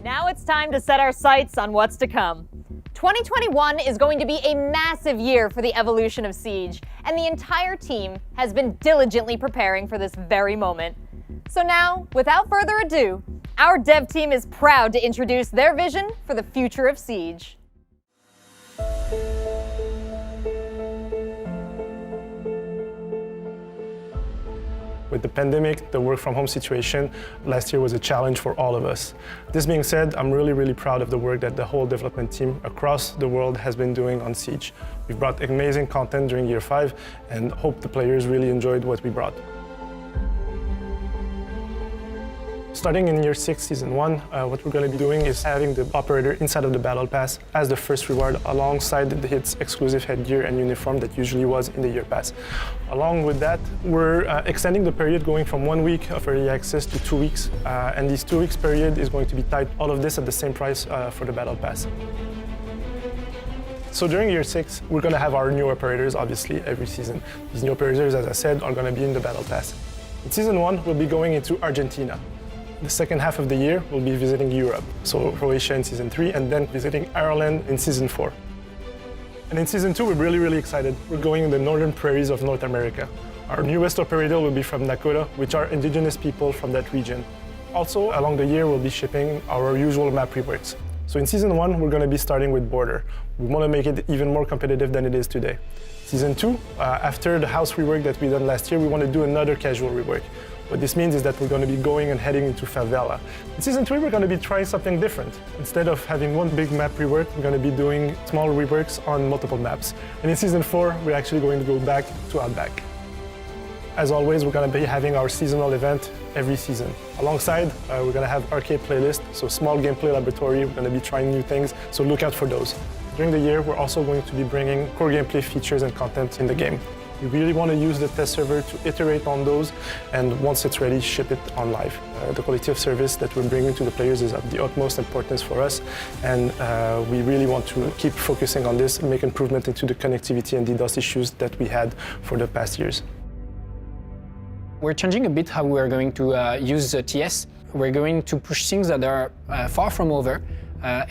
Now it's time to set our sights on what's to come. 2021 is going to be a massive year for the evolution of Siege, and the entire team has been diligently preparing for this very moment. So now, without further ado, our dev team is proud to introduce their vision for the future of Siege. With the pandemic, the work-from-home situation, last year was a challenge for all of us. This being said, I'm really proud of the work that the whole development team across the world has been doing on Siege. We've brought amazing content during year 5 and hope the players really enjoyed what we brought. Starting in year 6, season 1, what we're going to be doing is having the operator inside of the battle pass as the first reward alongside its exclusive headgear and uniform that usually was in the year pass. Along with that, we're extending the period going from 1 week of early access to 2 weeks, and this 2 weeks period is going to be tied all of this at the same price for the battle pass. So during year 6, we're going to have our new operators, obviously, every season. These new operators, as I said, are going to be in the battle pass. In season 1, we'll be going into Argentina. The second half of the year, we'll be visiting Europe, so Croatia in season 3, and then visiting Ireland in season 4. And in season 2, we're really excited. We're going in the northern prairies of North America. Our newest operator will be from Dakota, which are indigenous people from that region. Also, along the year, we'll be shipping our usual map reworks. So in season 1, we're going to be starting with Border. We want to make it even more competitive than it is today. Season 2, after the house rework that we done last year, we want to do another casual rework. What this means is that we're going to be going and heading into Favela. In season 3, we're going to be trying something different. Instead of having one big map rework, we're going to be doing small reworks on multiple maps. And in season 4, we're actually going to go back to Outback. As always, we're going to be having our seasonal event every season. Alongside, we're going to have arcade playlist, so small gameplay laboratory. We're going to be trying new things, so look out for those. During the year, we're also going to be bringing core gameplay features and content in the game. We really want to use the test server to iterate on those, and once it's ready, ship it on live. The quality of service that we're bringing to the players is of the utmost importance for us, and we really want to keep focusing on this and make improvement into the connectivity and DDoS issues that we had for the past years. We're changing a bit how we're going to use the TS. We're going to push things that are far from over,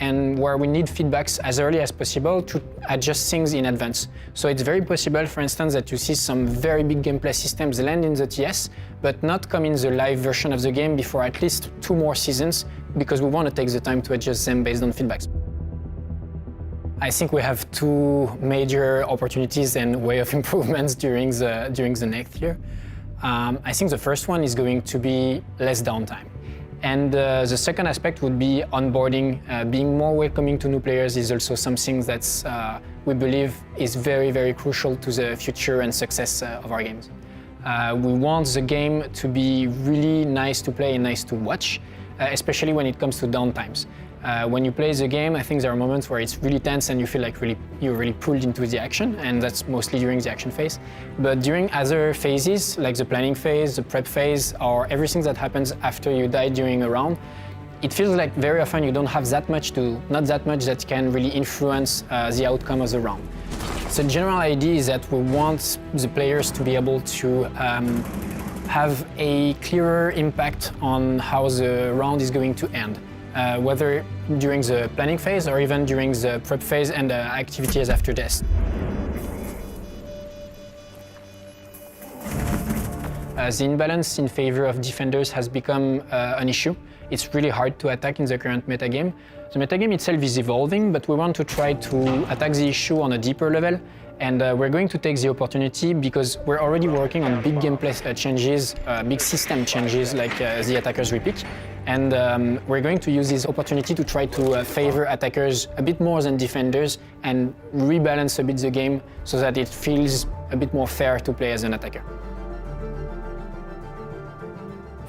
and where we need feedbacks as early as possible to adjust things in advance. So it's very possible, for instance, that you see some very big gameplay systems land in the TS, but not come in the live version of the game before at least 2 more seasons, because we want to take the time to adjust them based on feedbacks. I think we have 2 major opportunities and way of improvements during the next year. I think the first one is going to be less downtime. And the second aspect would be onboarding. Being more welcoming to new players is also something that we believe is very crucial to the future and success of our games. We want the game to be really nice to play and nice to watch, especially when it comes to downtimes. When you play the game, I think there are moments where it's really tense and you feel like you're really pulled into the action, and that's mostly during the action phase. But during other phases, like the planning phase, the prep phase, or everything that happens after you die during a round, it feels like very often you don't have that much to, not that much that can really influence the outcome of the round. So the general idea is that we want the players to be able to have a clearer impact on how the round is going to end. Whether during the planning phase or even during the prep phase and the activities after this. The imbalance in favor of defenders has become an issue. It's really hard to attack in the current metagame. The metagame itself is evolving, but we want to try to attack the issue on a deeper level. And we're going to take the opportunity because we're already working on big gameplay changes, big system changes like the attackers repeat. And we're going to use this opportunity to try to favor attackers a bit more than defenders and rebalance a bit the game so that it feels a bit more fair to play as an attacker.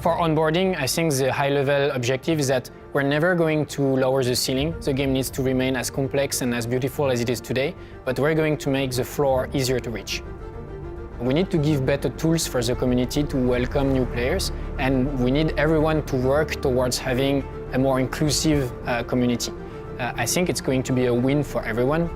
For onboarding, I think the high-level objective is that we're never going to lower the ceiling. The game needs to remain as complex and as beautiful as it is today, but we're going to make the floor easier to reach. We need to give better tools for the community to welcome new players, and we need everyone to work towards having a more inclusive community. I think it's going to be a win for everyone.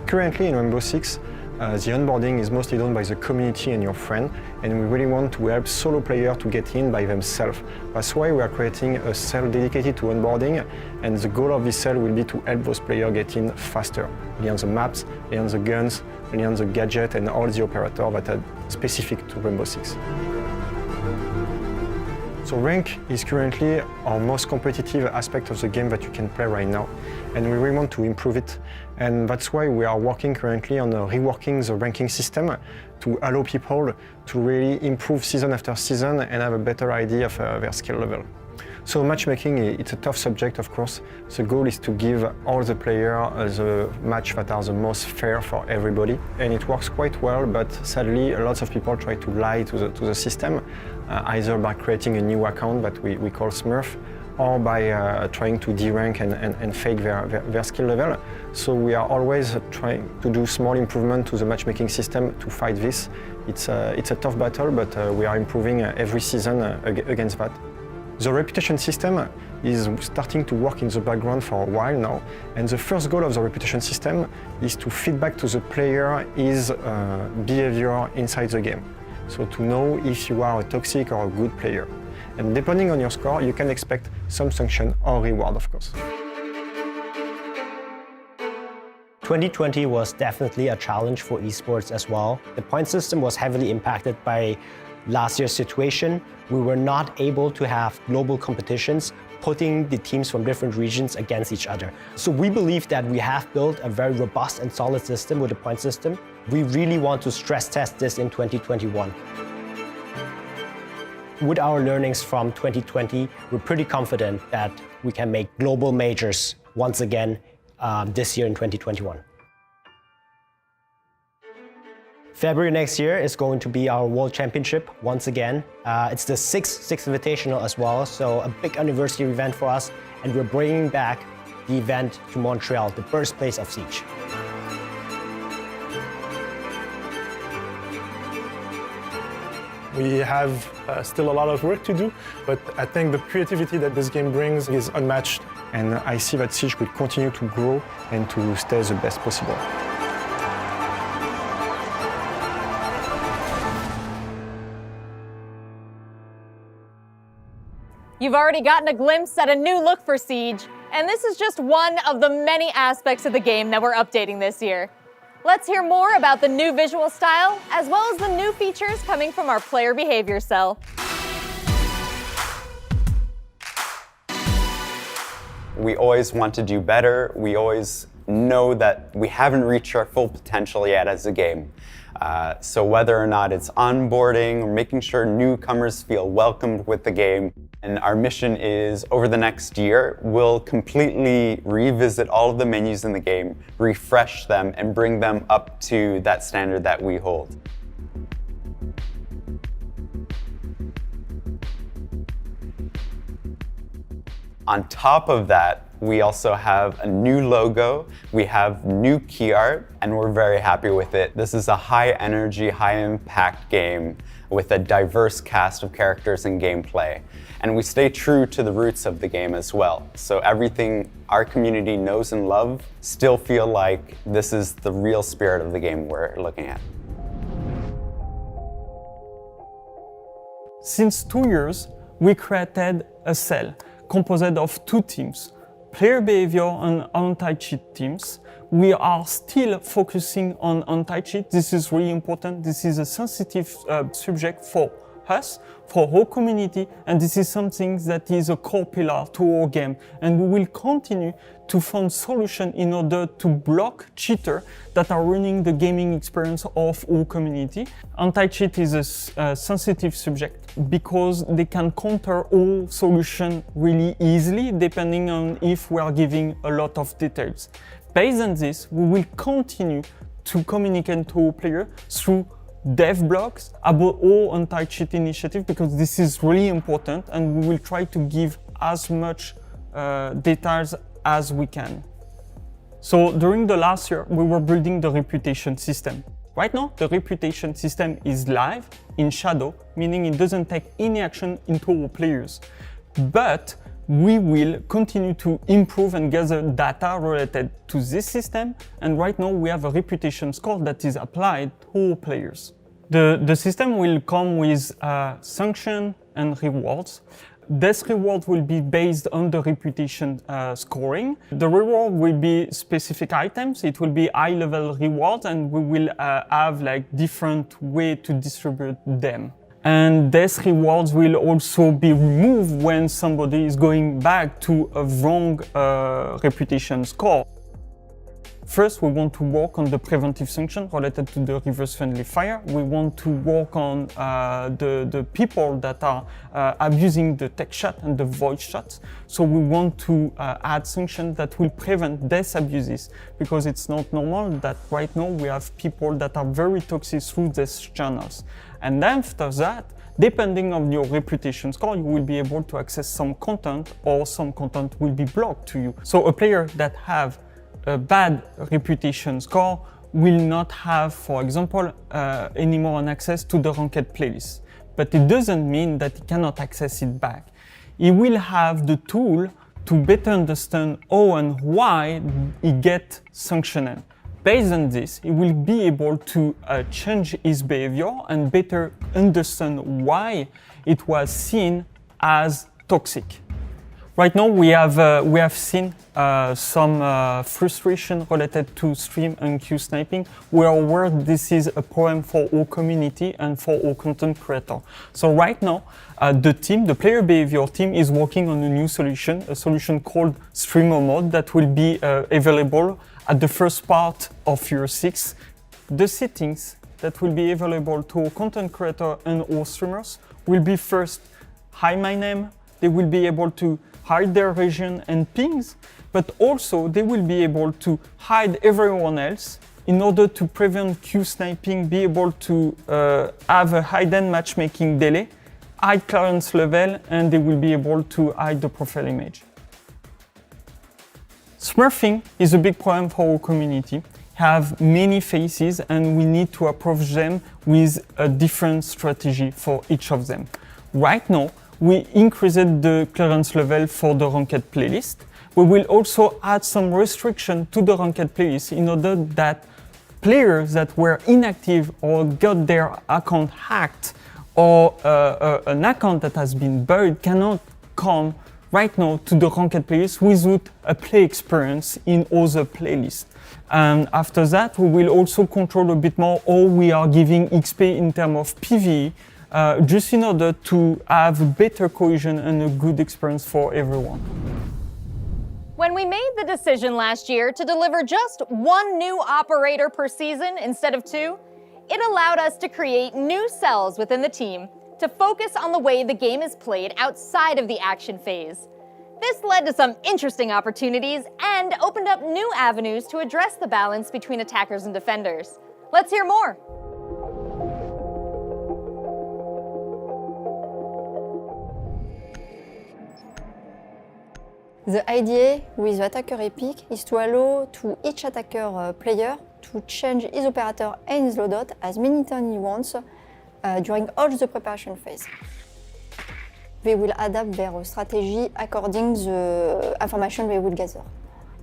Currently in Rainbow Six, The onboarding is mostly done by the community and your friend, and we really want to help solo players to get in by themselves. That's why we are creating a cell dedicated to onboarding, and the goal of this cell will be to help those players get in faster. Learn the maps, learn the guns, learn the gadget and all the operators that are specific to Rainbow Six. So rank is currently our most competitive aspect of the game that you can play right now, and we really want to improve it. And that's why we are working currently on reworking the ranking system to allow people to really improve season after season and have a better idea of their skill level. So matchmaking, it's a tough subject, of course. The goal is to give all the players the match that are the most fair for everybody. And it works quite well, but sadly, lots of people try to lie to the system, either by creating a new account that we call Smurf, or by trying to derank and fake their skill level. So we are always trying to do small improvement to the matchmaking system to fight this. It's a tough battle, but we are improving every season against that. The reputation system is starting to work in the background for a while now, and the first goal of the reputation system is to feedback to the player his behavior inside the game. So to know if you are a toxic or a good player. And depending on your score, you can expect some sanction or reward, of course. 2020 was definitely a challenge for esports as well. The point system was heavily impacted by last year's situation. We were not able to have global competitions, putting the teams from different regions against each other. So we believe that we have built a very robust and solid system with the point system. We really want to stress test this in 2021. With our learnings from 2020, we're pretty confident that we can make global majors once again this year in 2021. February next year is going to be our World Championship once again. It's the sixth Invitational as well, so a big anniversary event for us, and we're bringing back the event to Montreal, the birthplace of Siege. We have still a lot of work to do, but I think the creativity that this game brings is unmatched. And I see that Siege will continue to grow and to stay the best possible. You've already gotten a glimpse at a new look for Siege, and this is just one of the many aspects of the game that we're updating this year. Let's hear more about the new visual style, as well as the new features coming from our player behavior cell. We always want to do better. We always know that we haven't reached our full potential yet as a game. So whether or not it's onboarding or making sure newcomers feel welcomed with the game, and our mission is over the next year, we'll completely revisit all of the menus in the game, refresh them, and bring them up to that standard that we hold. On top of that, we also have a new logo, we have new key art, and we're very happy with it. This is a high energy, high impact game with a diverse cast of characters and gameplay. And we stay true to the roots of the game as well. So everything our community knows and love still feel like this is the real spirit of the game we're looking at. Since 2 years, we created a cell composed of two teams, player behavior and anti-cheat teams. We are still focusing on anti-cheat. This is really important. This is a sensitive subject for us, for our community, and this is something that is a core pillar to our game. And we will continue to find solutions in order to block cheaters that are ruining the gaming experience of our community. Anti-cheat is a sensitive subject because they can counter all solutions really easily, depending on if we are giving a lot of details. Based on this, we will continue to communicate to our players through dev blogs about all anti-cheat initiatives, because this is really important, and we will try to give as much details as we can. So during the last year, we were building the reputation system. Right now, the reputation system is live in shadow, meaning it doesn't take any action into our players. But we will continue to improve and gather data related to this system. And right now we have a reputation score that is applied to all players. The system will come with sanction and rewards. This reward will be based on the reputation scoring. The reward will be specific items. It will be high-level rewards, and we will have like different way to distribute them. And these rewards will also be removed when somebody is going back to a wrong reputation score. First, we want to work on the preventive sanction related to the reverse friendly fire. We want to work on the people that are abusing the tech shot and the voice shots. So we want to add sanctions that will prevent these abuses, because it's not normal that right now we have people that are very toxic through these channels. And then after that, depending on your reputation score, you will be able to access some content, or some content will be blocked to you. So a player that have a bad reputation score will not have, for example, any more access to the ranked playlist. But it doesn't mean that he cannot access it back. He will have the tool to better understand how and why he get sanctioned. Based on this, he will be able to change his behavior and better understand why it was seen as toxic. Right now, we have seen some frustration related to stream and queue sniping. We are aware this is a problem for our community and for our content creator. So right now, the player behavior team, is working on a new solution, a solution called Streamer Mode that will be available at the first part of year 6. The settings that will be available to our content creator and our streamers will be first, hi, my name. They will be able to hide their region and pings, but also they will be able to hide everyone else in order to prevent queue sniping, be able to have a hidden matchmaking delay, hide clearance level, and they will be able to hide the profile image. Smurfing is a big problem for our community. Have many faces, and we need to approach them with a different strategy for each of them. Right now, we increased the clearance level for the ranked playlist. We will also add some restriction to the ranked playlist in order that players that were inactive or got their account hacked, or an account that has been buried, cannot come right now to the ranked playlist without a play experience in other playlists. And after that, we will also control a bit more how we are giving XP in terms of PvE, just in order to have better cohesion and a good experience for everyone. When we made the decision last year to deliver just one new operator per season instead of 2, it allowed us to create new cells within the team to focus on the way the game is played outside of the action phase. This led to some interesting opportunities and opened up new avenues to address the balance between attackers and defenders. Let's hear more. The idea with the attacker epic is to allow to each attacker player to change his operator and his loadout as many times he wants during all the preparation phase. They will adapt their strategy according to the information they will gather.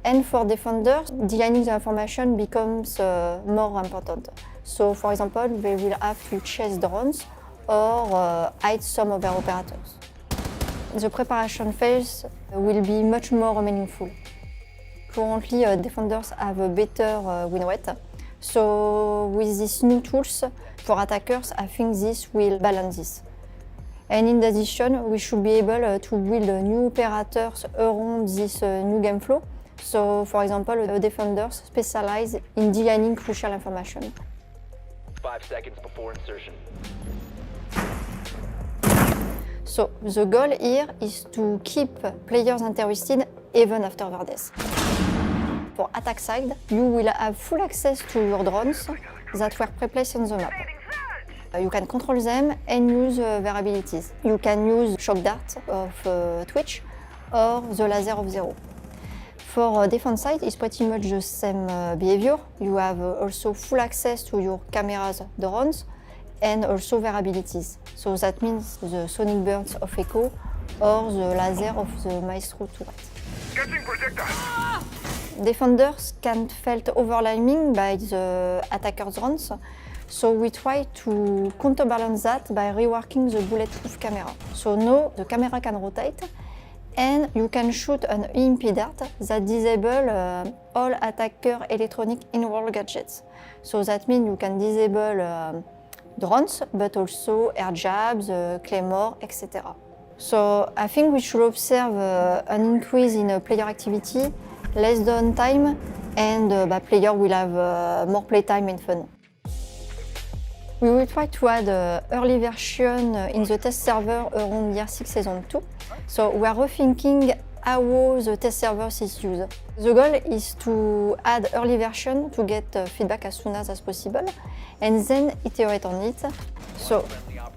And for defenders, dealing the information becomes more important. So, for example, they will have to chase drones or hide some of their operators. The preparation phase will be much more meaningful. Currently, defenders have a better win rate. So with these new tools for attackers, I think this will balance this. And in addition, we should be able to build new operators around this new game flow. So, for example, defenders specialize in dealing crucial information. 5 seconds before insertion. So the goal here is to keep players interested even after their death. For attack side, you will have full access to your drones that were pre-placed on the map. You can control them and use their abilities. You can use Shock Dart of Twitch or the Laser of Zero. For defense side, it's pretty much the same behavior. You have also full access to your cameras, drones, and also their abilities. So that means the sonic bursts of Echo or the laser of the Maestro turret. Defenders can felt overlapping by the attacker's drones, so we try to counterbalance that by reworking the bulletproof camera. So now the camera can rotate, and you can shoot an EMP dart that disable all attacker electronic in-world gadgets. So that means you can disable drones, but also air jabs, claymore, etc. So I think we should observe an increase in player activity, less downtime, and player will have more playtime and fun. We will try to add early version in the test server around year 6 season 2. So we are rethinking how the test server is used. The goal is to add early version to get feedback as soon as possible and then iterate on it. So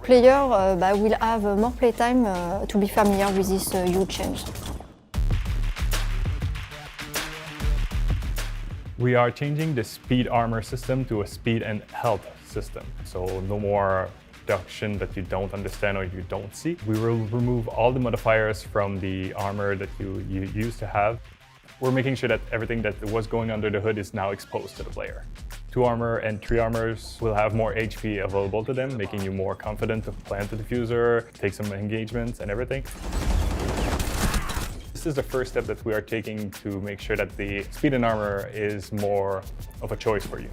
player will have more playtime to be familiar with this huge change. We are changing the speed armor system to a speed and health system. So no more reduction that you don't understand or you don't see. We will remove all the modifiers from the armor that you used to have. We're making sure that everything that was going under the hood is now exposed to the player. 2 armor and 3 armors will have more HP available to them, making you more confident to plant the diffuser, take some engagements and everything. This is the first step that we are taking to make sure that the speed and armor is more of a choice for you.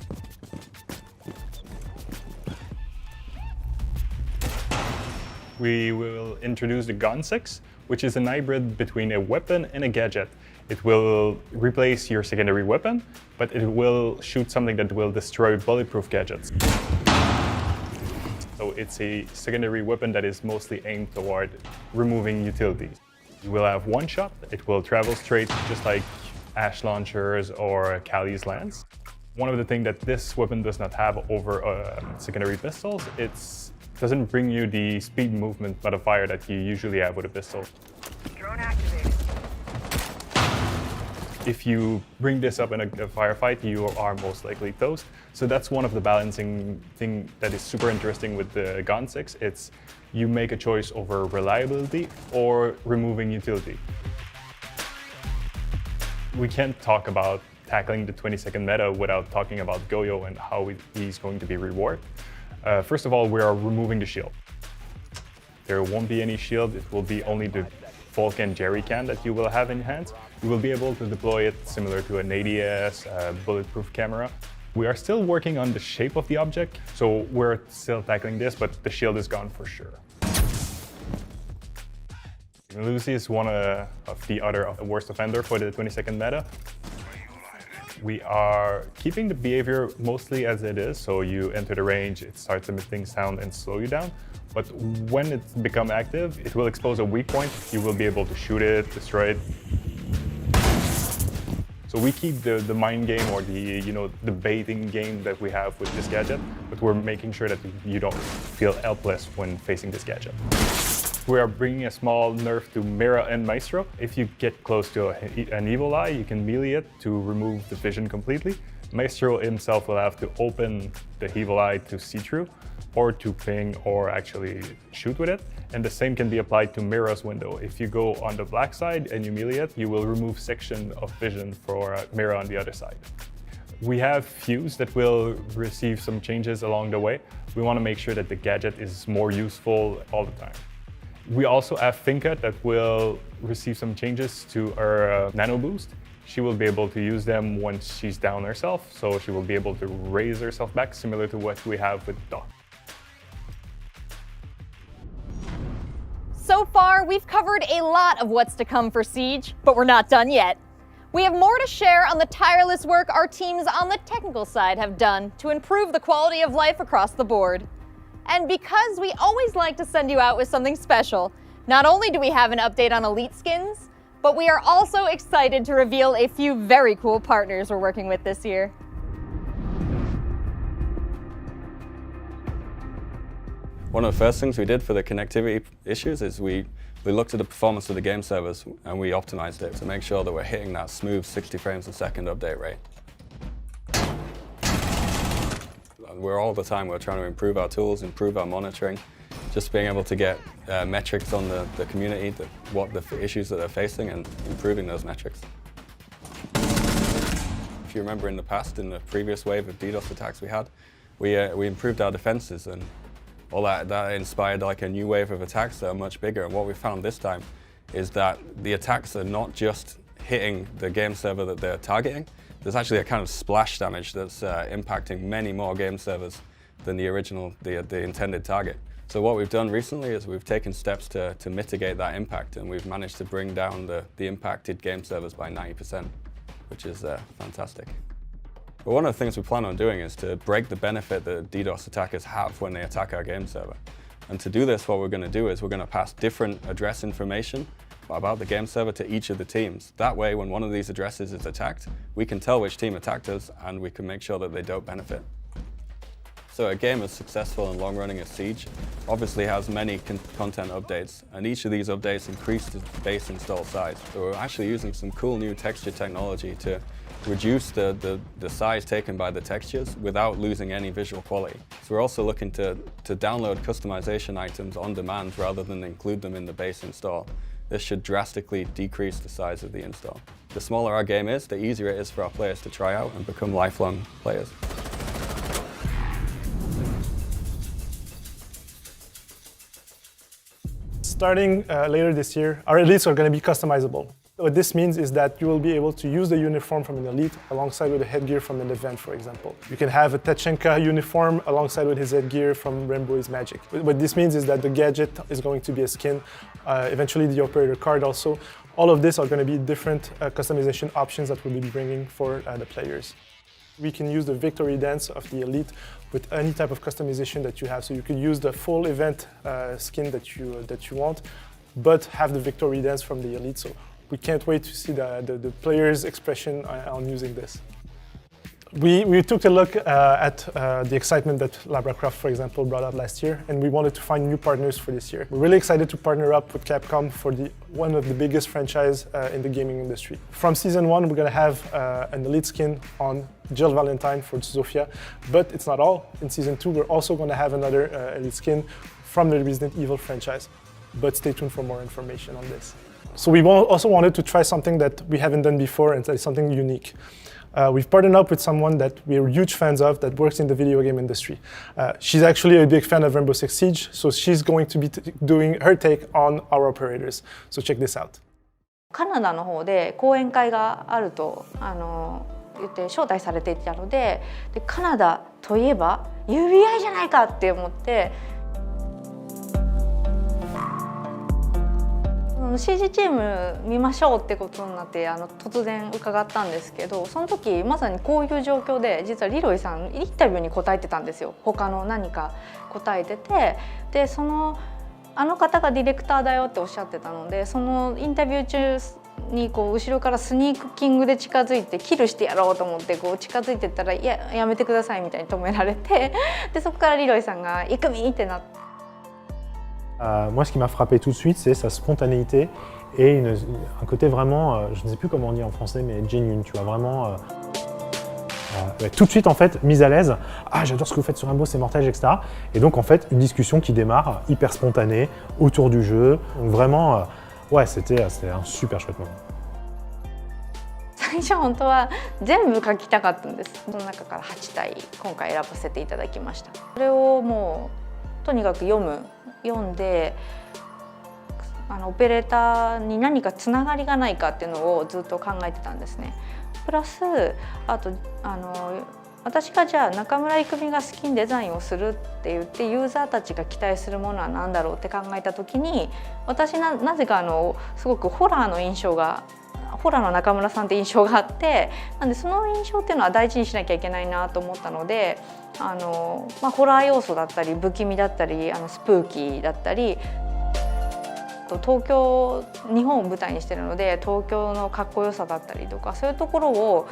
We will introduce the Gun 6, which is an hybrid between a weapon and a gadget. It will replace your secondary weapon, but it will shoot something that will destroy bulletproof gadgets. So it's a secondary weapon that is mostly aimed toward removing utilities. You will have one shot. It will travel straight, just like Ash launchers or Kali's lance. One of the things that this weapon does not have over secondary pistols, it doesn't bring you the speed movement modifier that you usually have with a pistol. Drone activated. If you bring this up in a firefight, you are most likely toast. So that's one of the balancing thing that is super interesting with the Gun 6. It's you make a choice over reliability or removing utility. We can't talk about tackling the 20-second meta without talking about Goyo and how he's going to be reworked. First of all, we are removing the shield. There won't be any shield. It will be only the Vulcan jerry can that you will have in your hands. You will be able to deploy it similar to an ADS, bulletproof camera. We are still working on the shape of the object, so we're still tackling this, but the shield is gone for sure. Lucy is one of the other worst offender for the 20-second meta. We are keeping the behavior mostly as it is, so you enter the range, it starts emitting sound and slow you down. But when it becomes active, it will expose a weak point. You will be able to shoot it, destroy it. So we keep the mind game or the baiting game that we have with this gadget, but we're making sure that you don't feel helpless when facing this gadget. We are bringing a small nerf to Mira and Maestro. If you get close to an evil eye, you can melee it to remove the vision completely. Maestro himself will have to open the evil eye to see through, or to ping or actually shoot with it. And the same can be applied to Mira's window. If you go on the black side and you melee it, you will remove section of vision for Mira on the other side. We have Fuse that will receive some changes along the way. We want to make sure that the gadget is more useful all the time. We also have Finka that will receive some changes to her nano boost. She will be able to use them once she's down herself, so she will be able to raise herself back, similar to what we have with Doc. So far, we've covered a lot of what's to come for Siege, but we're not done yet. We have more to share on the tireless work our teams on the technical side have done to improve the quality of life across the board. And because we always like to send you out with something special, not only do we have an update on Elite skins, but we are also excited to reveal a few very cool partners we're working with this year. One of the first things we did for the connectivity issues is we looked at the performance of the game servers and we optimized it to make sure that we're hitting that smooth 60 frames a second update rate. We're all the time, we're trying to improve our tools, improve our monitoring, just being able to get metrics on the community, what the issues that they're facing, and improving those metrics. If you remember in the past, in the previous wave of DDoS attacks we had, we improved our defenses, and all that inspired like a new wave of attacks that are much bigger. And what we found this time is that the attacks are not just hitting the game server that they're targeting. There's actually a kind of splash damage that's impacting many more game servers than the original, the intended target. So what we've done recently is we've taken steps to mitigate that impact, and we've managed to bring down the impacted game servers by 90%, which is fantastic. But one of the things we plan on doing is to break the benefit that DDoS attackers have when they attack our game server. And to do this, what we're going to do is we're going to pass different address information about the game server to each of the teams. That way, when one of these addresses is attacked, we can tell which team attacked us, and we can make sure that they don't benefit. So a game as successful and long-running as Siege obviously has many content updates, and each of these updates increase the base install size. So we're actually using some cool new texture technology to reduce the size taken by the textures without losing any visual quality. So we're also looking to download customization items on demand rather than include them in the base install. This should drastically decrease the size of the install. The smaller our game is, the easier it is for our players to try out and become lifelong players. Starting later this year, our elites are going to be customizable. What this means is that you will be able to use the uniform from an elite alongside with the headgear from an event, for example. You can have a Tachenka uniform alongside with his headgear from Rainbow is Magic. What this means is that the gadget is going to be a skin, eventually the operator card also. All of this are going to be different customization options that we'll be bringing for the players. We can use the victory dance of the elite with any type of customization that you have. So you could use the full event skin that you want, but have the victory dance from the elite. So we can't wait to see the players' expression on using this. We took a look at the excitement that LabraCraft, for example, brought out last year, and we wanted to find new partners for this year. We're really excited to partner up with Capcom for one of the biggest franchises in the gaming industry. From Season 1, we're going to have an elite skin on Jill Valentine for Zofia, but it's not all. In Season 2, we're also going to have another elite skin from the Resident Evil franchise, but stay tuned for more information on this. So we also wanted to try something that we haven't done before and something unique. We've partnered up with someone that we're huge fans of that works in the video game industry. She's actually a big fan of Rainbow Six Siege, so she's going to be doing her take on our operators. So check this out. カナダの方で講演会があると言って招待されていたので、カナダといえば UBI じゃないかって思って。CG チーム見ましょうってことになって突然伺ったんですけど、その時まさにこういう状況で実はリロイさんインタビューに答えてたんですよ。他の何か答えてて、であの方がディレクターだよっておっしゃってたので、そのインタビュー中に後ろからスニーキングで近づいてキルしてやろうと思って近づいてったらいややめてくださいみたいに止められて、でそこからリロイさんが行くみってなって。Moi, ce qui m'a frappé tout de suite, c'est sa spontanéité et un côté vraiment, je ne sais plus comment on dit en français, mais genuine, tu vois, vraiment tout de suite en fait mise à l'aise. Ah, j'adore ce que vous faites sur Rainbow, c'est mortel, etc. Et donc en fait une discussion qui démarre hyper spontanée autour du jeu. Donc vraiment, ouais, c'était un super chouette moment. 最初本当は全部書きたかったんです。その中から8体今回選ばせていただきました。それをもうとにかく読んでオペレーターに何かつながりがないかっていうのをずっと考えてたんですね。プラスあと私がじゃあ中村郁美が好きにデザインをするって言ってユーザーたちが期待するものは何だろうって考えた時に私なぜかすごくホラーの印象がホラーの中村さんって印象があって、なんでその印象っていうのは大事にしなきゃいけないなと思ったのでホラー要素だったり不気味だったりスプーキーだったり東京日本を舞台にしてるので東京のかっこよさだったりとかそういうところを、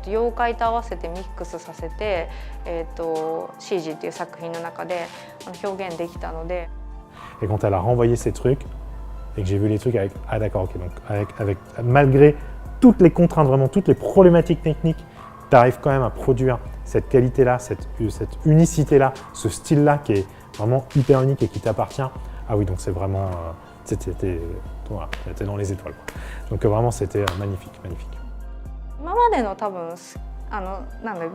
妖怪と合わせてミックスさせて、CG っていう作品の中で表現できたので。Et quand elle a renvoyé ces trucs et que j'ai vu les trucs avec ah d'accord ok donc avec malgré toutes les contraintes vraiment toutes les problématiques techniques, tu arrives quand même à produire cette qualité-là, cette unicité-là, ce style-là qui est vraiment hyper unique et qui t'appartient, ah oui, donc c'est vraiment, t'es dans les étoiles, quoi. Donc vraiment, c'était magnifique, magnifique. 今までの多分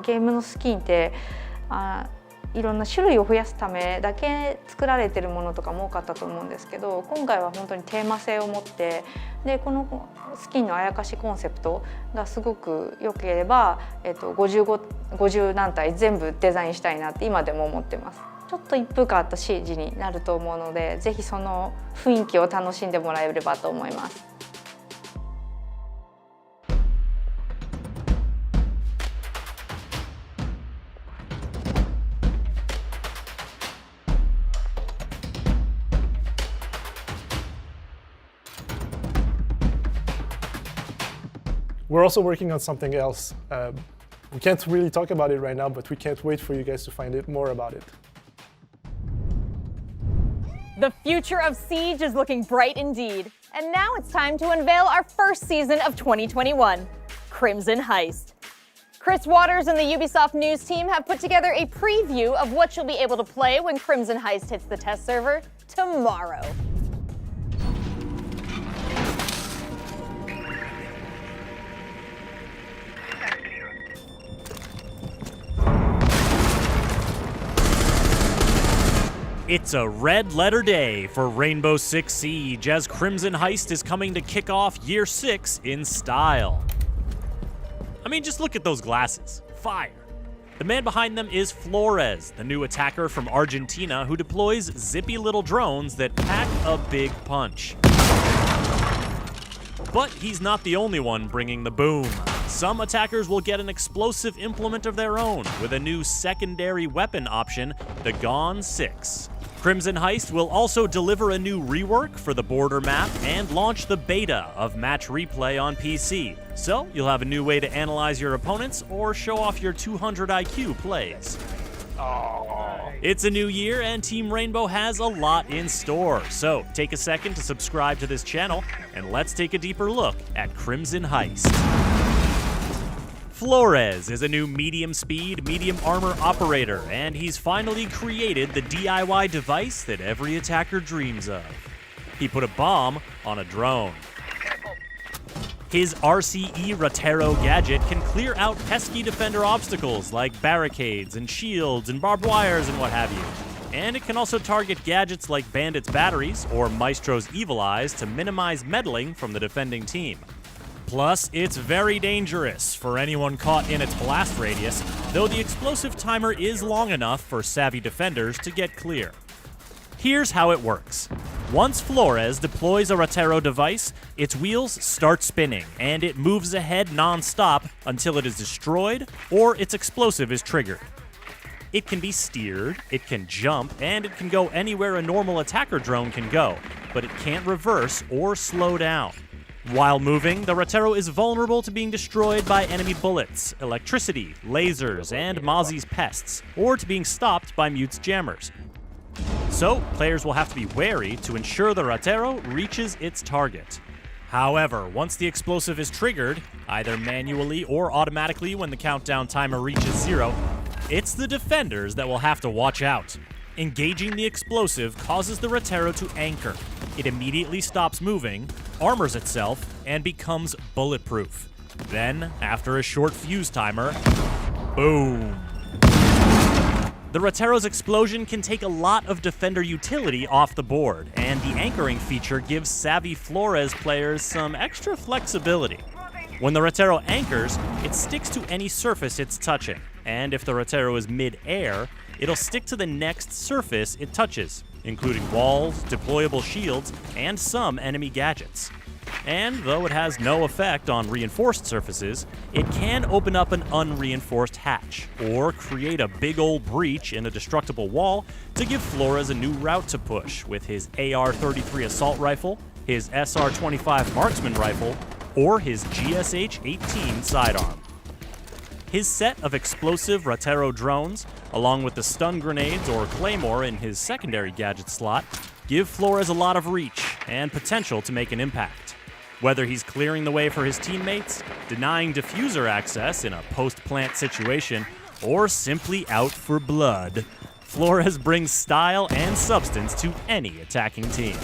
ゲームのスキンっていろんな種類を増やすためだけ作られてるものとかも多かったと思うんですけど、今回は本当にテーマ性を持ってでこのスキンのあやかしコンセプトがすごく良ければ、50何体全部デザインしたいなって今でも思ってます。ちょっと一風変わった CG になると思うので、ぜひその雰囲気を楽しんでもらえればと思います。We're also working on something else. We can't really talk about it right now, but we can't wait for you guys to find out more about it. The future of Siege is looking bright indeed. And now it's time to unveil our first season of 2021, Crimson Heist. Chris Waters and the Ubisoft News team have put together a preview of what you'll be able to play when Crimson Heist hits the test server tomorrow. It's a red letter day for Rainbow Six Siege as Crimson Heist is coming to kick off Year 6 in style. I mean, just look at those glasses. Fire. The man behind them is Flores, the new attacker from Argentina who deploys zippy little drones that pack a big punch. But he's not the only one bringing the boom. Some attackers will get an explosive implement of their own with a new secondary weapon option, the Gone 6. Crimson Heist will also deliver a new rework for the border map and launch the beta of Match Replay on PC. So you'll have a new way to analyze your opponents or show off your 200 IQ plays. It's a new year and Team Rainbow has a lot in store. So take a second to subscribe to this channel and let's take a deeper look at Crimson Heist. Flores is a new medium-speed, medium-armor operator, and he's finally created the DIY device that every attacker dreams of. He put a bomb on a drone. His RCE Rotero gadget can clear out pesky defender obstacles like barricades and shields and barbed wires and what have you. And it can also target gadgets like Bandit's batteries or Maestro's evil eyes to minimize meddling from the defending team. Plus, it's very dangerous for anyone caught in its blast radius, though the explosive timer is long enough for savvy defenders to get clear. Here's how it works. Once Flores deploys a Rotero device, its wheels start spinning, and it moves ahead non-stop until it is destroyed or its explosive is triggered. It can be steered, it can jump, and it can go anywhere a normal attacker drone can go, but it can't reverse or slow down. While moving, the Rotero is vulnerable to being destroyed by enemy bullets, electricity, lasers, and Mozzie's pests, or to being stopped by Mute's jammers. So, players will have to be wary to ensure the Rotero reaches its target. However, once the explosive is triggered, either manually or automatically when the countdown timer reaches 0, it's the defenders that will have to watch out. Engaging the explosive causes the Rotero to anchor. It immediately stops moving, armors itself, and becomes bulletproof. Then, after a short fuse timer, boom. The Rotero's explosion can take a lot of defender utility off the board, and the anchoring feature gives savvy Flores players some extra flexibility. When the Rotero anchors, it sticks to any surface it's touching, and if the Rotero is mid-air, it'll stick to the next surface it touches, including walls, deployable shields, and some enemy gadgets. And though it has no effect on reinforced surfaces, it can open up an unreinforced hatch, or create a big old breach in a destructible wall to give Flores a new route to push with his AR-33 assault rifle, his SR-25 marksman rifle, or his GSH-18 sidearm. His set of explosive Rotero drones, along with the stun grenades or claymore in his secondary gadget slot, give Flores a lot of reach and potential to make an impact. Whether he's clearing the way for his teammates, denying diffuser access in a post-plant situation, or simply out for blood, Flores brings style and substance to any attacking team.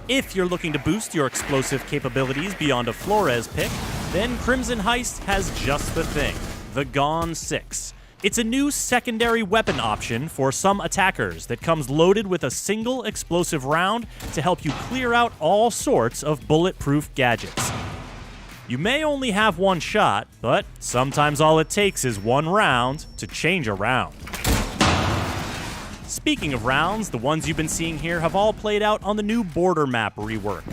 If you're looking to boost your explosive capabilities beyond a Flores pick, then Crimson Heist has just the thing, the Gone 6. It's a new secondary weapon option for some attackers that comes loaded with a single explosive round to help you clear out all sorts of bulletproof gadgets. You may only have one shot, but sometimes all it takes is one round to change a round. Speaking of rounds, the ones you've been seeing here have all played out on the new border map rework.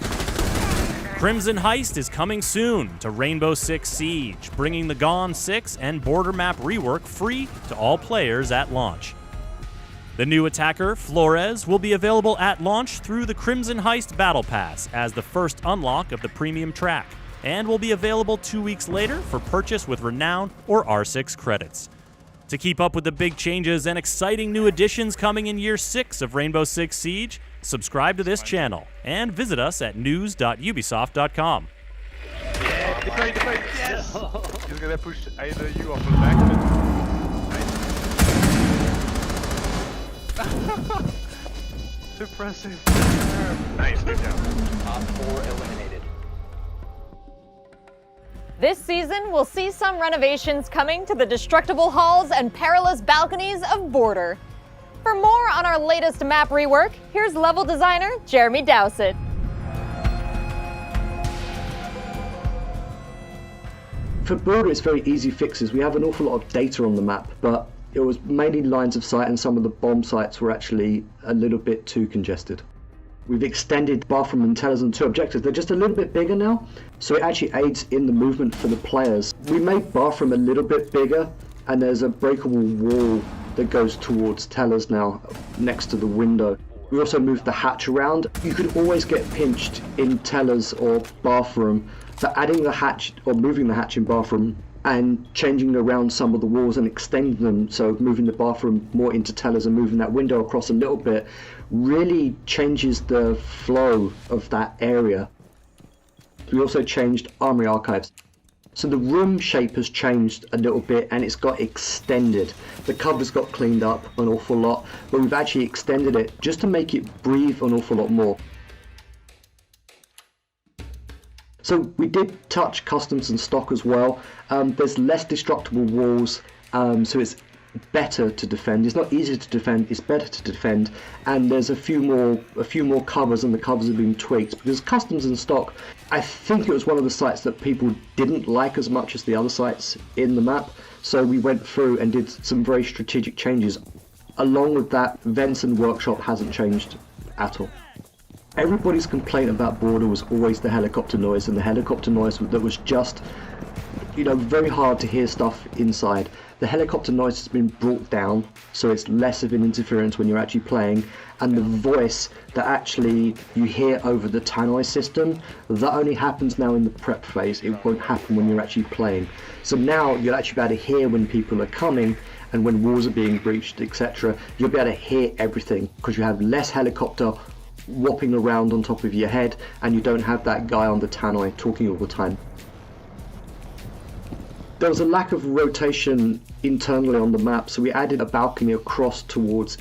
Crimson Heist is coming soon to Rainbow Six Siege, bringing the Gone 6 and border map rework free to all players at launch. The new attacker, Flores, will be available at launch through the Crimson Heist Battle Pass as the first unlock of the premium track, and will be available 2 weeks later for purchase with Renown or R6 credits. To keep up with the big changes and exciting new additions coming in Year 6 of Rainbow Six Siege, subscribe to this channel and visit us at news.ubisoft.com. Deploy, yes! He's gonna push either you or pull back. Nice. Impressive. Nice, good job. Top 4 eliminated. This season, we'll see some renovations coming to the destructible halls and perilous balconies of Border. For more on our latest map rework, here's level designer Jeremy Dowsett. For Border, it's very easy fixes. We have an awful lot of data on the map, but it was mainly lines of sight, and some of the bomb sites were actually a little bit too congested. We've extended Bathroom and Tellers on 2 objectives. They're just a little bit bigger now, so it actually aids in the movement for the players. We made Bathroom a little bit bigger, and there's a breakable wall that goes towards Tellers now, next to the window. We also moved the hatch around. You could always get pinched in Tellers or Bathroom for adding the hatch or moving the hatch in Bathroom and changing around some of the walls and extending them, so moving the Bathroom more into Tellers and moving that window across a little bit really changes the flow of that area. We also changed Armory Archives. So the room shape has changed a little bit and it's got extended. The covers got cleaned up an awful lot, but we've actually extended it just to make it breathe an awful lot more. So we did touch customs and stock as well. There's less destructible walls, so it's better to defend. It's not easier to defend, it's better to defend, and there's a few more covers, and the covers have been tweaked because customs and stock, I think it was one of the sites that people didn't like as much as the other sites in the map, so we went through and did some very strategic changes. Along with that, Vents and Workshop hasn't changed at all. Everybody's complaint about Border was always the helicopter noise, and the helicopter noise that was just, very hard to hear stuff inside. The helicopter noise has been brought down, so it's less of an interference when you're actually playing, and the voice that actually you hear over the tannoy system, that only happens now in the prep phase. It won't happen when you're actually playing. So now you'll actually be able to hear when people are coming, and when walls are being breached, etc. You'll be able to hear everything, because you have less helicopter whopping around on top of your head, and you don't have that guy on the tannoy talking all the time. There was a lack of rotation internally on the map, so we added a balcony across towards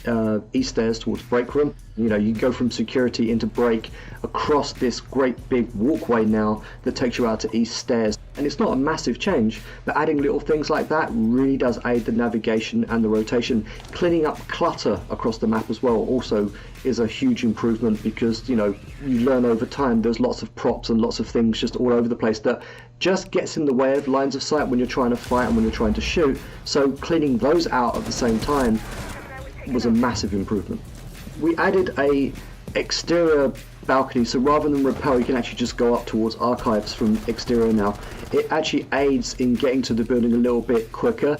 east stairs, towards break room. You go from security into break across this great big walkway now that takes you out to east stairs. And it's not a massive change, but adding little things like that really does aid the navigation and the rotation. Cleaning up clutter across the map as well also is a huge improvement, because you learn over time there's lots of props and lots of things just all over the place that just gets in the way of lines of sight when you're trying to fight and when you're trying to shoot. So cleaning those out at the same time was a massive improvement. We added a exterior balcony, so rather than rappel, you can actually just go up towards archives from exterior now. It actually aids in getting to the building a little bit quicker.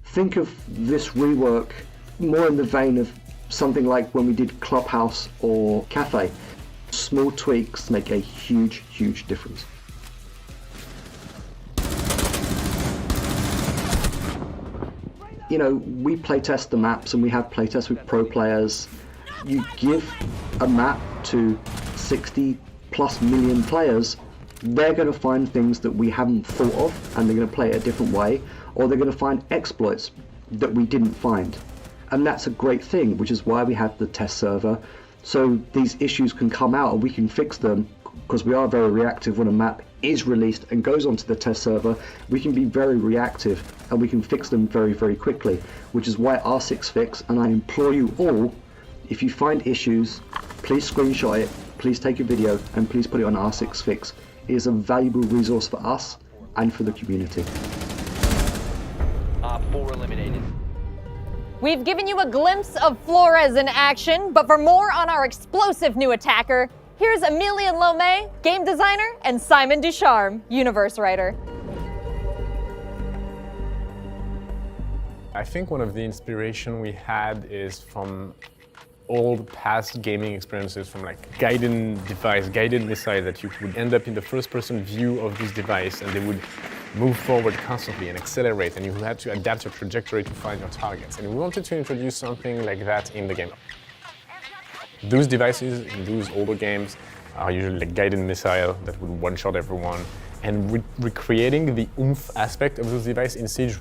Think of this rework more in the vein of something like when we did Clubhouse or Cafe. Small tweaks make a huge, huge difference. We playtest the maps, and we have playtests with pro players. You give a map to 60+ million players, they're going to find things that we haven't thought of, and they're going to play it a different way, or they're going to find exploits. that we didn't find. And that's a great thing, which is why we have the test server, so these issues can come out and we can fix them, because we are very reactive. When a map is released and goes onto the test server, we can be very reactive and we can fix them very, very quickly, which is why R6 Fix, and I implore you all, if you find issues, please screenshot it, please take a video, and please put it on R6 Fix. It is a valuable resource for us and for the community. Op 4 eliminated. We've given you a glimpse of Flores in action, but for more on our explosive new attacker, here's Emilien Lomé, game designer, and Simon Ducharme, universe writer. I think one of the inspiration we had is from old past gaming experiences, from like guided device, guided missile, that you would end up in the first-person view of this device and they would move forward constantly and accelerate, and you had to adapt your trajectory to find your targets. And we wanted to introduce something like that in the game. Those devices in those older games are usually like guided missile that would one-shot everyone, and recreating the oomph aspect of those devices in Siege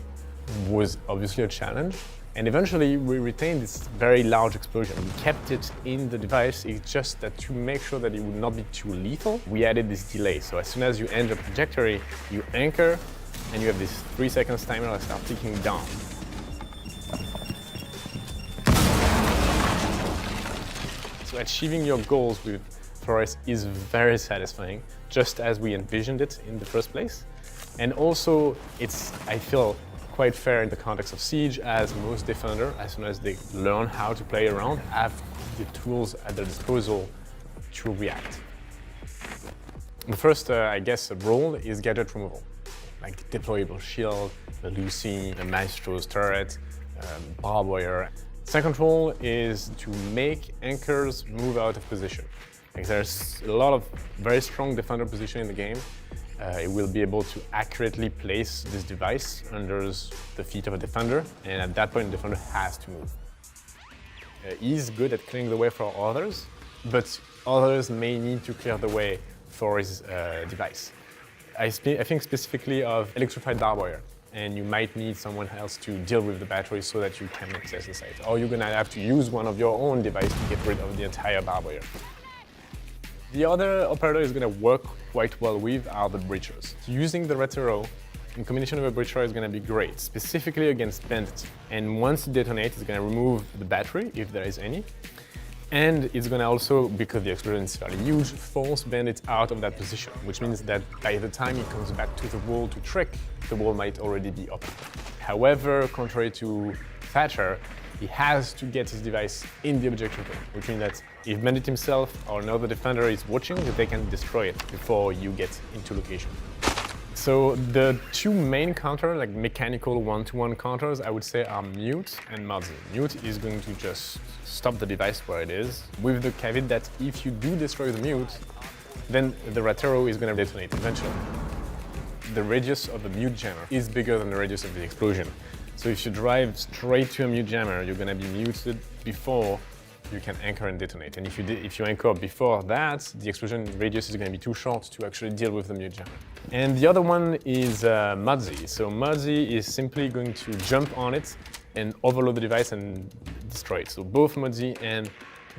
was obviously a challenge. And eventually we retained this very large explosion. We kept it in the device, it's just that to make sure that it would not be too lethal, we added this delay. So as soon as you end your trajectory, you anchor, and you have this 3 seconds timer that starts ticking down. So achieving your goals with Flores is very satisfying, just as we envisioned it in the first place. And also, it's, I feel, quite fair in the context of Siege, as most defenders, as soon as they learn how to play around, have the tools at their disposal to react. The first, I guess, role is gadget removal, like deployable shield, the Lucy, the Maestro's turret, barbed wire. Second role is to make anchors move out of position. Like, there's a lot of very strong defender position in the game. It will be able to accurately place this device under the feet of a defender, and at that point the defender has to move. He's good at clearing the way for others, but others may need to clear the way for his device. I think specifically of electrified barbed wire, and you might need someone else to deal with the battery so that you can access the site. Or you're gonna have to use one of your own devices to get rid of the entire barbed wire. The other operator is going to work quite well with are the breachers. Using the Retro in combination with a breacher is going to be great, specifically against bandits. And once it detonates, it's going to remove the battery, if there is any. And it's going to also, because the explosion is fairly huge, force bandits out of that position, which means that by the time he comes back to the wall to trick, the wall might already be open. However, contrary to Thatcher, he has to get his device in the objective zone, which means that if Bandit himself or another defender is watching, they can destroy it before you get into location. So the two main counters, like mechanical one-to-one counters, I would say are Mute and Mudzy. Mute is going to just stop the device where it is, with the caveat that if you do destroy the Mute, then the Retro is going to detonate eventually. The radius of the Mute jammer is bigger than the radius of the explosion. So if you drive straight to a mute jammer, you're going to be muted before you can anchor and detonate. And if you anchor before that, the explosion radius is going to be too short to actually deal with the mute jammer. And the other one is Mudzy. So Mudzy is simply going to jump on it and overload the device and destroy it. So both Mudzy and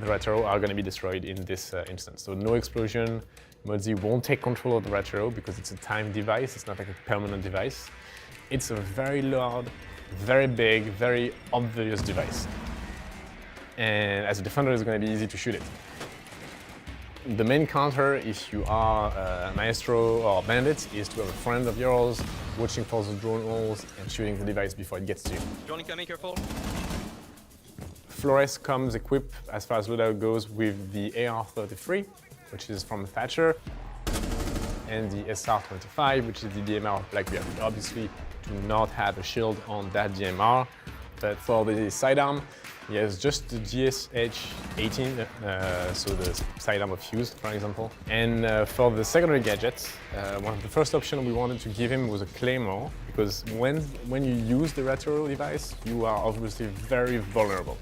the Retro are going to be destroyed in this instance. So no explosion. Mudzy won't take control of the Retro because it's a timed device. It's not like a permanent device. It's a very loud, very big, very obvious device. And as a defender, it's going to be easy to shoot it. The main counter, if you are a Maestro or Bandit, is to have a friend of yours watching for the drone holes and shooting the device before it gets to you. Johnny, coming, careful. Flores comes equipped, as far as loadout goes, with the AR-33, which is from Thatcher, and the SR-25, which is the DMR of Blackbeard. We obviously do not have a shield on that DMR, but for the sidearm, he has just the GSH-18, so the sidearm of Fuse, for example. And for the secondary gadgets, one of the first options we wanted to give him was a Claymore, because when you use the Retro device, you are obviously very vulnerable.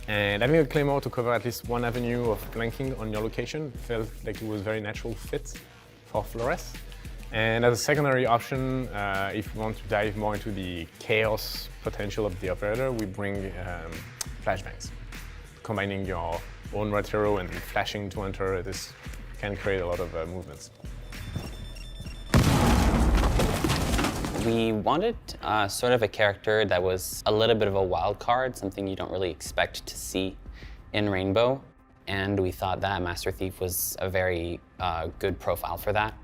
And having a Claymore to cover at least one avenue of flanking on your location felt like it was a very natural fit for Flores. And as a secondary option, if you want to dive more into the chaos potential of the operator, we bring flashbangs. Combining your own right hero and flashing to enter, this can create a lot of movements. We wanted sort of a character that was a little bit of a wild card, something you don't really expect to see in Rainbow. And we thought that Master Thief was a very good profile for that.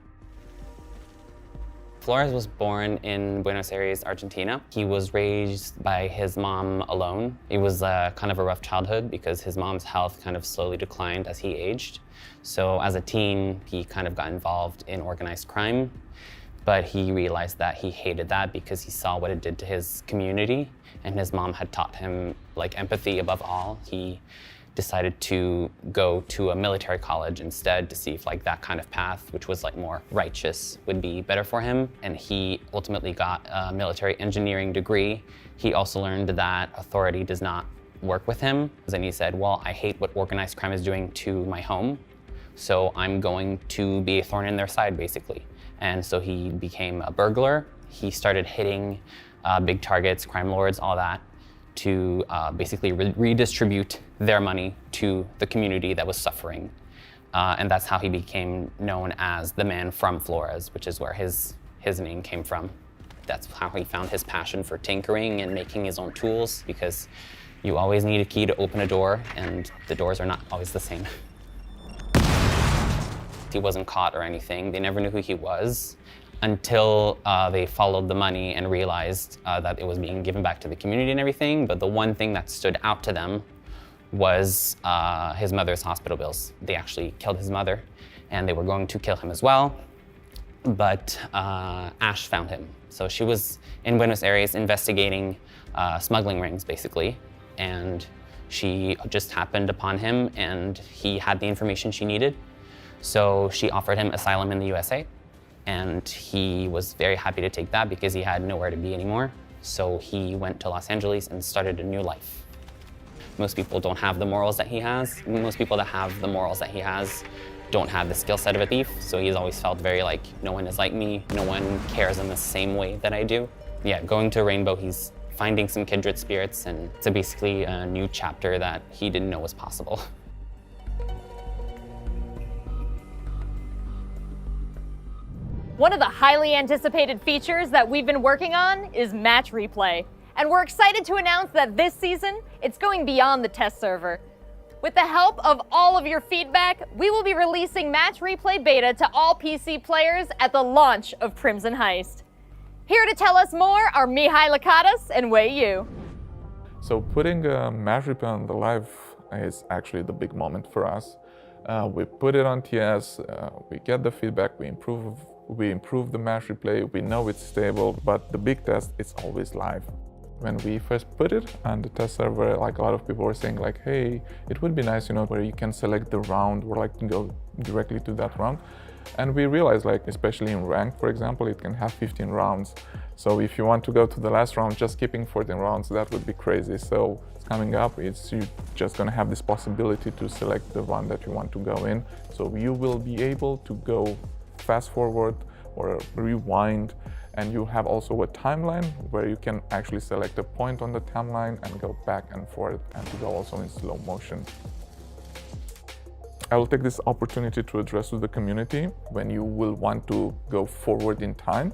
Flores was born in Buenos Aires, Argentina. He was raised by his mom alone. It was kind of a rough childhood because his mom's health kind of slowly declined as he aged. So as a teen, he kind of got involved in organized crime, but he realized that he hated that because he saw what it did to his community, and his mom had taught him like empathy above all. He decided to go to a military college instead to see if like that kind of path, which was like more righteous, would be better for him. And he ultimately got a military engineering degree. He also learned that authority does not work with him. And he said, well, I hate what organized crime is doing to my home, so I'm going to be a thorn in their side, basically. And so he became a burglar. He started hitting big targets, crime lords, all that, to basically redistribute their money to the community that was suffering. And that's how he became known as the man from Flores, which is where his name came from. That's how he found his passion for tinkering and making his own tools, because you always need a key to open a door, and the doors are not always the same. He wasn't caught or anything. They never knew who he was until they followed the money and realized that it was being given back to the community and everything. But the one thing that stood out to them was his mother's hospital bills. They actually killed his mother, and they were going to kill him as well. But Ash found him. So she was in Buenos Aires investigating smuggling rings, basically. And she just happened upon him, and he had the information she needed. So she offered him asylum in the USA. And he was very happy to take that because he had nowhere to be anymore. So he went to Los Angeles and started a new life. Most people don't have the morals that he has. Most people that have the morals that he has don't have the skill set of a thief. So he's always felt very like, no one is like me. No one cares in the same way that I do. Yeah, going to Rainbow, he's finding some kindred spirits, and it's basically a new chapter that he didn't know was possible. One of the highly anticipated features that we've been working on is Match Replay. And we're excited to announce that this season, it's going beyond the test server. With the help of all of your feedback, we will be releasing Match Replay Beta to all PC players at the launch of Crimson Heist. Here to tell us more are Mihai Lakatos and Wei Yu. So putting Match Replay on the live is actually the big moment for us. We put it on TS, we get the feedback, we improve the Match Replay, we know it's stable, but the big test is always live. When we first put it on the test server, like a lot of people were saying like, hey, it would be nice, you know, where you can select the round or like go directly to that round. And we realized, like, especially in ranked, for example, it can have 15 rounds. So if you want to go to the last round, just skipping 14 rounds, that would be crazy. So it's coming up, it's you just gonna have this possibility to select the one that you want to go in. So you will be able to go fast forward or rewind, and you have also a timeline where you can actually select a point on the timeline and go back and forth, and to go also in slow motion. I will take this opportunity to address to the community when you will want to go forward in time.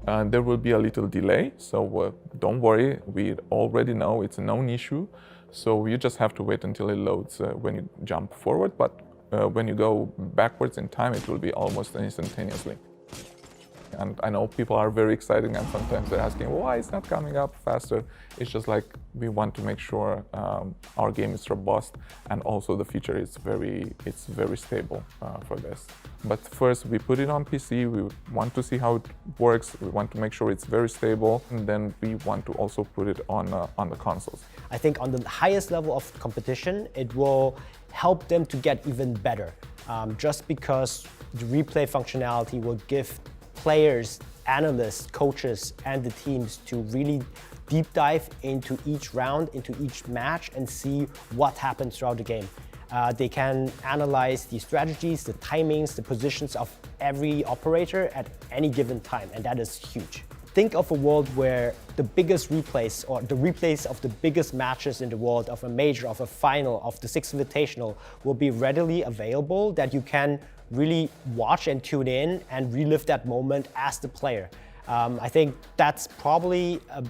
There will be a little delay, so don't worry, we already know it's a known issue. So you just have to wait until it loads when you jump forward, but when you go backwards in time, it will be almost instantaneously. And I know people are very excited, and sometimes they're asking, why it's not coming up faster? It's just like we want to make sure our game is robust, and also the feature is very stable for this. But first, we put it on PC. We want to see how it works. We want to make sure it's very stable, and then we want to also put it on the consoles. I think on the highest level of competition, it will help them to get even better. Just because the replay functionality will give players, analysts, coaches, and the teams to really deep dive into each round, into each match, and see what happens throughout the game. They can analyze the strategies, the timings, the positions of every operator at any given time, and that is huge. Think of a world where the biggest replays, or the replays of the biggest matches in the world, of a major, of a final, of the Sixth Invitational, will be readily available, that you can really watch and tune in and relive that moment as the player. I think that's probably a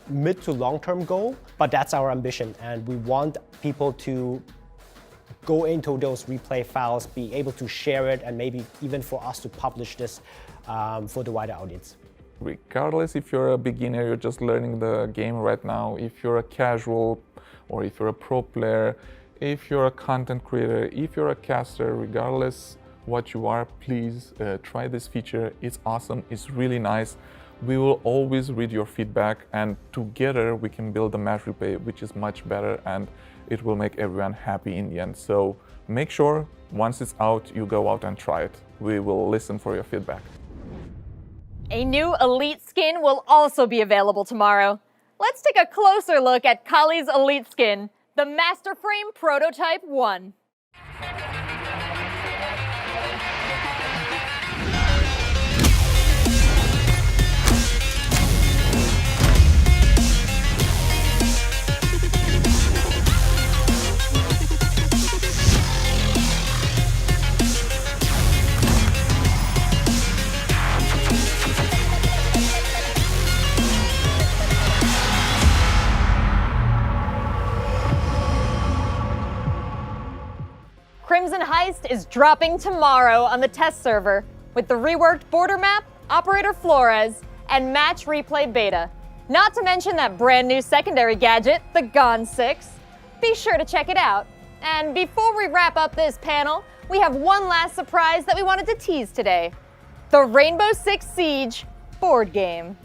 mid to long-term goal, but that's our ambition, and we want people to go into those replay files, be able to share it, and maybe even for us to publish this for the wider audience. Regardless if you're a beginner, you're just learning the game right now, if you're a casual or if you're a pro player, if you're a content creator, if you're a caster, regardless what you are, please try this feature. It's awesome, it's really nice. We will always read your feedback, and together we can build a match replay which is much better, and it will make everyone happy in the end. So make sure once it's out, you go out and try it. We will listen for your feedback. A new Elite skin will also be available tomorrow. Let's take a closer look at Kali's Elite skin, the Master Frame Prototype 1. Crimson Heist is dropping tomorrow on the test server with the reworked border map, Operator Flores, and match replay beta. Not to mention that brand new secondary gadget, the Gone 6. Be sure to check it out. And before we wrap up this panel, we have one last surprise that we wanted to tease today: the Rainbow Six Siege board game.